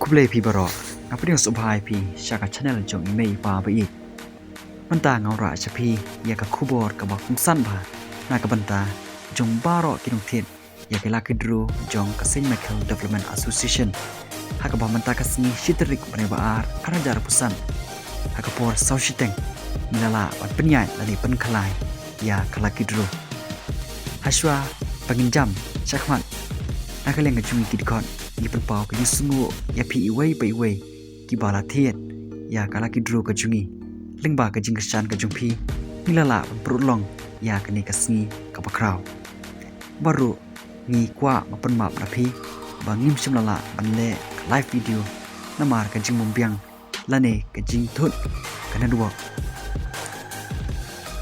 คุเบลพีบารอนับเป็นสุภาพพีชากชแนลจงอีเมย์ปาไปอีกมันตาเงาราชพีอยากกับคูบอร์กับบอกคุ้มสั้นผ่านากบันตาจงบารอกินงเทียนอยากกับลาคิดรูจงกับเซนต์ไมเคิลเดเวลอปเมนต์แอสโซเชชันหากกับมันตากับสนีชิตริกบริบาร์อาราจารพุสันหากกับพอร์เซาชิเตงมิลาลาวันเป็นใหญ่และนี่เป็นคลายอยากกับลาคิดรูฮัชวาปังจำชักมันนักเลี้ยงกับจุงกิดก่อนยี่เป็นเป่ากับยุสงูยาพีไว้ไปไว้กิบาลาเทียนยากาลากิดรูกับจุงีเล่งบากับจิงกชันกับจุงพีมิลาลาเป็นปรุดลองยากันในกับสงีกับปะคราวบารุงีกว่ามาเป็นมาบระพีบางงิมชิมลาลาบันเล่กับไลฟ์วิดีโอน้ำมากับจิงมุมเบียงและเนกับจิงทุนกันนัดวอก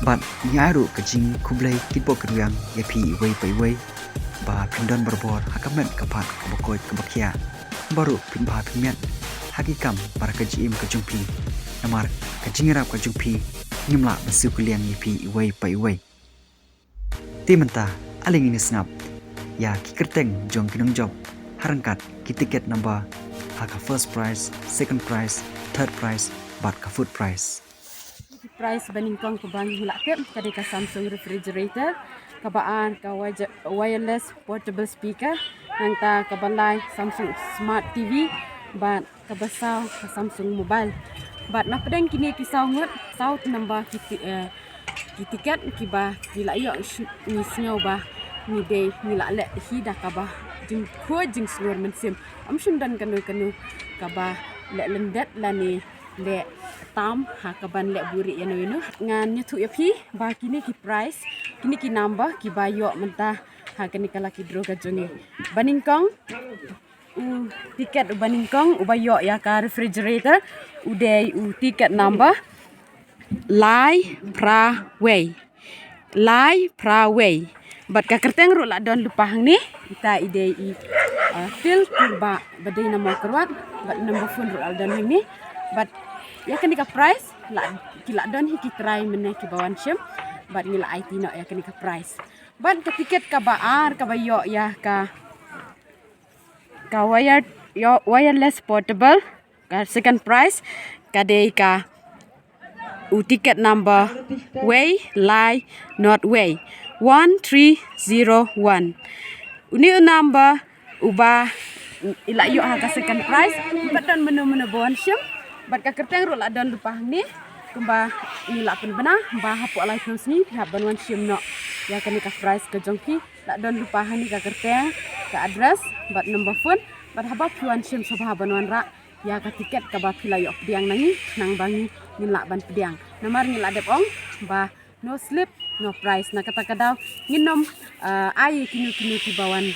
บัดย้ายรูกับจิงคุบเลยกิดบอกกันยังยาพีไว้ไปไว้บาพินดอนบาร์บอร์ฮักเมนกับผัดกับบกอยกับบักเขียบารุพินบาพินเมียนฮักกิกัมบาร์กจิมกับจุงพีน้ำมากับจิงรับกับจุงพียิมละมันซื้อกุเลียงยาพีไว้ไปไว้ที่มันตาอะไรเงี้ยสงับยาคิกระเต็งจงกินงจบฮารังกัดกิติเกตนัมบาฮักกับ first prize second prize third prize บัตรกับ food prize price banding kong kubang hilakip kadika Samsung refrigerator kabaan ka wireless portable speaker nang ta kabalay Samsung smart TV bat kabasaw ka Samsung mobile bat napdeng kini kisaw ngot saut namba kitiket kiba gilayo ni snyaw ba ni day ni la hida kaba jing ko jing snor mensim amshim dan kanu kaba le lendet lani le tam hakaban le buri yano ngan nyatu ya pi ba kini ki price kini ki number ki bayo mentah hakani kala ki droga jongi baningkong tiket baningkong ubayo ya ka refrigerator uday tiket number lai pra way bat ka kerteng ru la don lupa hang ni kita idei fil kurba badai nama kerwat bat number phone ru al don ni bat ya kan ka price la kila don hi ki try mene ki bawan syem bat ngila IT no ya kan ka price bat ka tiket ka baar ka bayo ya ka wireless portable ka second price ka dei ka tiket number way lie not way 1301 uni number uba ila yo ha ka second price bat don menu bawan syem bat ka kerteng ru la don lupa ni kumba nila pen bana ba hapu alai khos ni ha banwan sim no ya kan ka price ka jongki la don lupa ni ka kerteng ka address bat number phone bat haba puan sim sabha banwan ra ya ka tiket ka ba pilayo diang nangi nang bangi nila ban pediang nomor nila depong ba no slip no price na kata kadaw nginom ai kinu ki bawan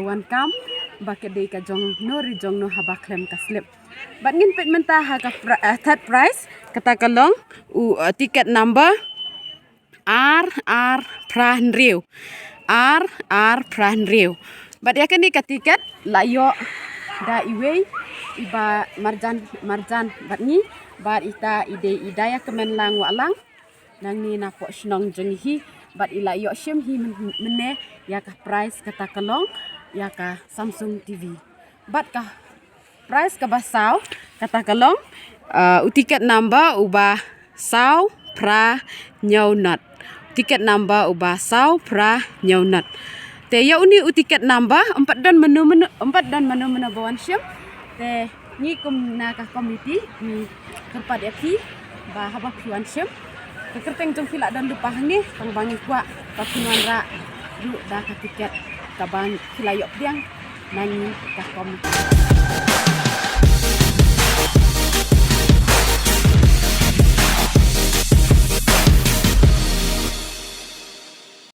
wan kam ba ke dei ka jong no ri jong no haba klem ka slip bat ngin pet menta ha ka third price kata kalong tiket number RR Pranriu bat ya kan ka tiket layo da iwe iba marjan bat ni bat ita ide idaya kemen lang walang nang ni na po snong jeng hi bat ila yo shem hi mene ya ka price kata kalong ya ka Samsung TV bat ka price ka basaw kata kalong tiket number uba saw pra nyawnat tiket number uba saw pra nyawnat te ya uni tiket number 4 dan menu bawan syem te ni kum na ka committee ni kerpa DFI ba haba puan syem kerteng jong pila dan lupa ni pangbangi kwa pakuan ra du da ka tiket ka bang pila yok diang nani ka committee